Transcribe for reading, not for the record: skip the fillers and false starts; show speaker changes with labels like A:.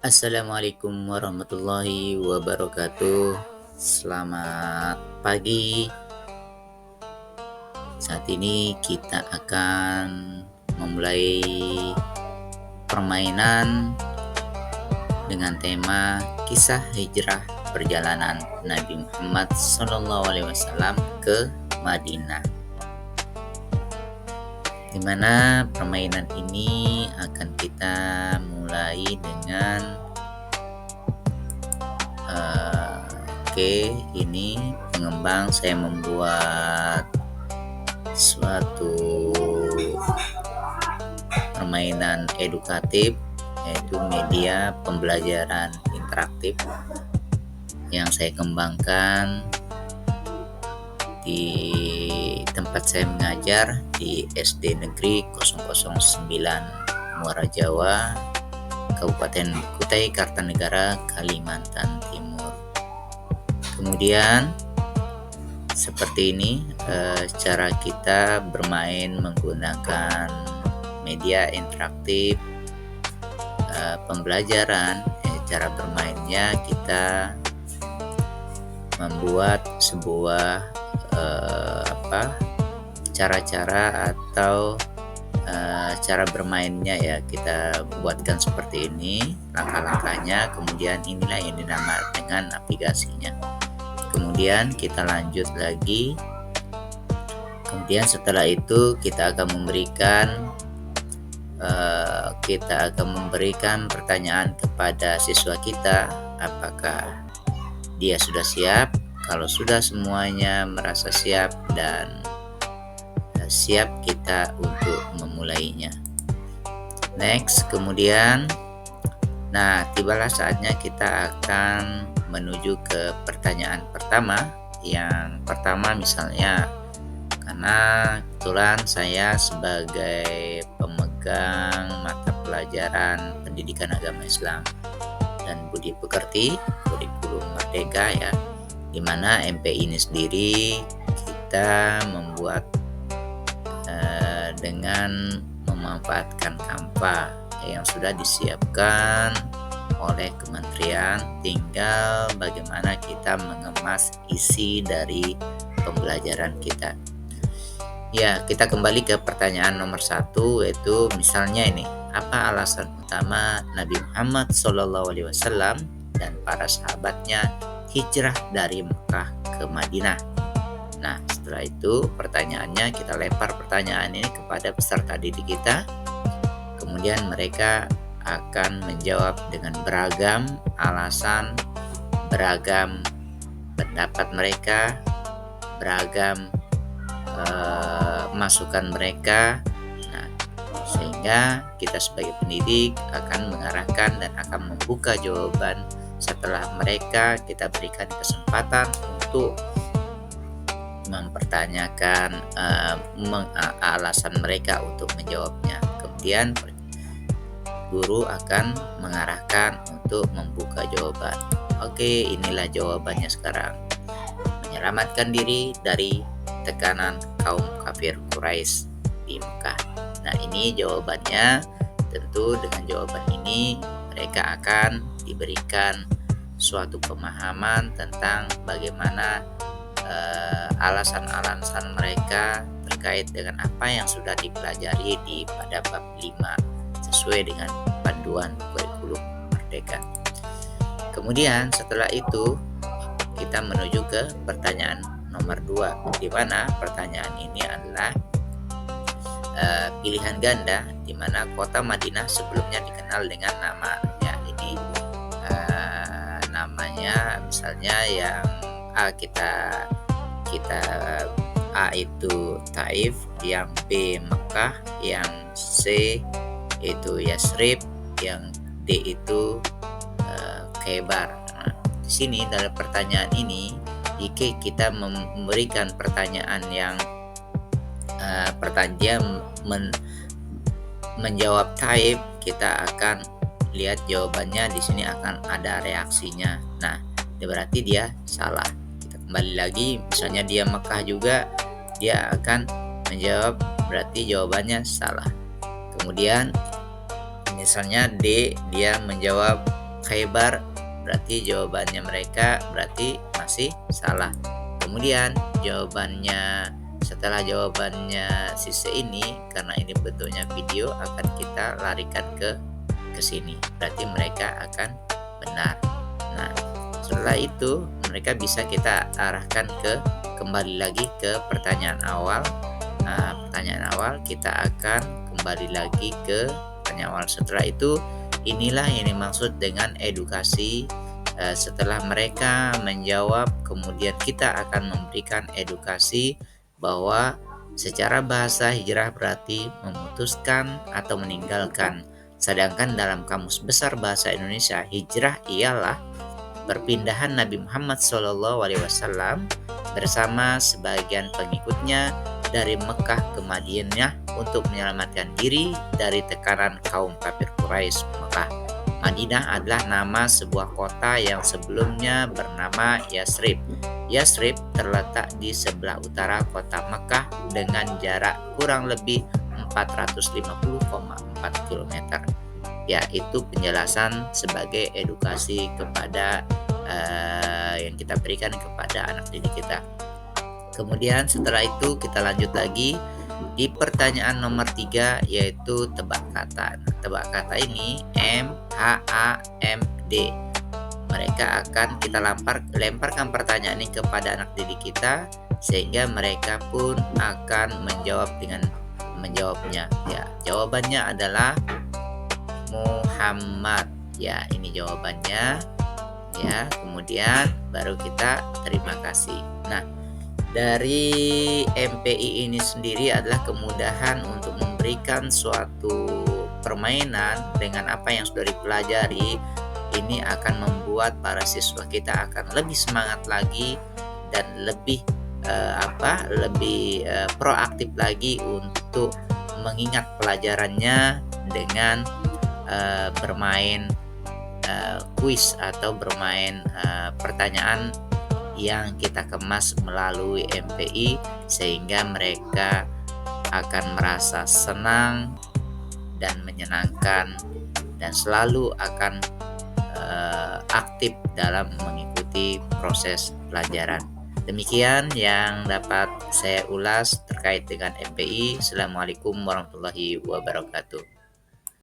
A: Assalamualaikum warahmatullahi wabarakatuh. Selamat pagi. Saat ini kita akan memulai permainan dengan tema kisah hijrah perjalanan Nabi Muhammad SAW ke Madinah. Di mana permainan ini akan kita mulai dengan ini pengembang saya membuat suatu permainan edukatif, yaitu media pembelajaran interaktif yang saya kembangkan di tempat saya mengajar di SD Negeri 009 Muara Jawa, Kabupaten Kutai Kartanegara, Kalimantan Timur. Kemudian seperti ini cara kita bermain menggunakan media interaktif pembelajaran. Cara bermainnya kita membuat sebuah cara-cara atau cara bermainnya ya, kita buatkan seperti ini langkah-langkahnya, kemudian inilah yang dinamakan dengan aplikasinya. Kemudian kita lanjut lagi. Kemudian setelah itu kita akan memberikan pertanyaan kepada siswa kita, apakah dia sudah siap. Kalau sudah semuanya merasa siap dan siap, kita untuk memulainya. Next, kemudian tibalah saatnya kita akan menuju ke pertanyaan pertama. Yang pertama misalnya, karena kebetulan saya sebagai pemegang mata pelajaran pendidikan agama Islam dan budi pekerti, kurikulum merdeka ya, dimana MPI ini sendiri kita membuat dengan memanfaatkan Canva yang sudah disiapkan oleh kementerian. Tinggal bagaimana kita mengemas isi dari pembelajaran kita. Ya, kita kembali ke pertanyaan nomor 1, yaitu misalnya ini, apa alasan utama Nabi Muhammad SAW dan para sahabatnya hijrah dari Mekah ke Madinah? Nah, setelah itu pertanyaannya kita lempar pertanyaan ini kepada peserta didik kita. Kemudian mereka akan menjawab dengan beragam alasan, beragam pendapat mereka, beragam masukan mereka. Nah, sehingga kita sebagai pendidik akan mengarahkan dan akan membuka jawaban setelah mereka kita berikan kesempatan untuk mempertanyakan alasan mereka untuk menjawabnya. Kemudian guru akan mengarahkan untuk membuka jawaban. Oke, inilah jawabannya sekarang. Menyelamatkan diri dari tekanan kaum kafir Quraisy di Mekah. Nah, ini jawabannya. Tentu dengan jawaban ini mereka akan diberikan suatu pemahaman tentang bagaimana alasan-alasan mereka terkait dengan apa yang sudah dipelajari pada bab 5 sesuai dengan panduan kurikulum merdeka. Kemudian setelah itu kita menuju ke pertanyaan nomor 2, di mana pertanyaan ini adalah pilihan ganda, di mana kota Madinah sebelumnya dikenal dengan namanya. Ini namanya misalnya yang A A itu Taif, yang B Mekah, yang C itu Yasrib, yang D itu Khaybar. Nah, di sini dalam pertanyaan ini jika kita memberikan pertanyaan yang menjawab Taif, kita akan lihat jawabannya di sini akan ada reaksinya. Nah, berarti dia salah. Kita kembali lagi, misalnya dia Mekah juga, dia akan menjawab, berarti jawabannya salah. Kemudian misalnya D, dia menjawab Khaybar, berarti jawabannya mereka berarti masih salah. Kemudian setelah jawabannya si C ini, karena ini bentuknya video, akan kita larikan ke sini. Berarti mereka akan benar. Nah, setelah itu mereka bisa kita arahkan kembali lagi ke pertanyaan awal. Nah, pertanyaan awal kita akan kembali lagi ke pertanyaan awal. Setelah itu, inilah yang dimaksud dengan edukasi. Setelah mereka menjawab, kemudian kita akan memberikan edukasi bahwa secara bahasa hijrah berarti memutuskan atau meninggalkan. Sedangkan dalam Kamus Besar Bahasa Indonesia, hijrah ialah perpindahan Nabi Muhammad SAW bersama sebagian pengikutnya dari Mekah ke Madinah untuk menyelamatkan diri dari tekanan kaum kafir Quraisy Mekah. Madinah adalah nama sebuah kota yang sebelumnya bernama Yasrib. Yasrib terletak di sebelah utara kota Mekah dengan jarak kurang lebih 450,4 km. Ya, itu penjelasan sebagai edukasi kepada yang kita berikan kepada anak didik kita. Kemudian setelah itu kita lanjut lagi di pertanyaan nomor 3, yaitu tebak kata. Nah, tebak kata ini MHAMD. Mereka akan kita lemparkan pertanyaan ini kepada anak didik kita sehingga mereka pun akan menjawabnya. Ya, jawabannya adalah Muhammad. Ya, ini jawabannya. Ya, kemudian baru kita terima kasih. Nah, dari MPI ini sendiri adalah kemudahan untuk memberikan suatu permainan dengan apa yang sudah dipelajari. Ini akan membuat para siswa kita akan lebih semangat lagi dan lebih proaktif lagi untuk mengingat pelajarannya dengan bermain kuis atau bermain pertanyaan yang kita kemas melalui MPI, sehingga mereka akan merasa senang dan menyenangkan dan selalu akan aktif dalam mengikuti proses pelajaran. Demikian yang dapat saya ulas terkait dengan MPI. Assalamualaikum warahmatullahi wabarakatuh.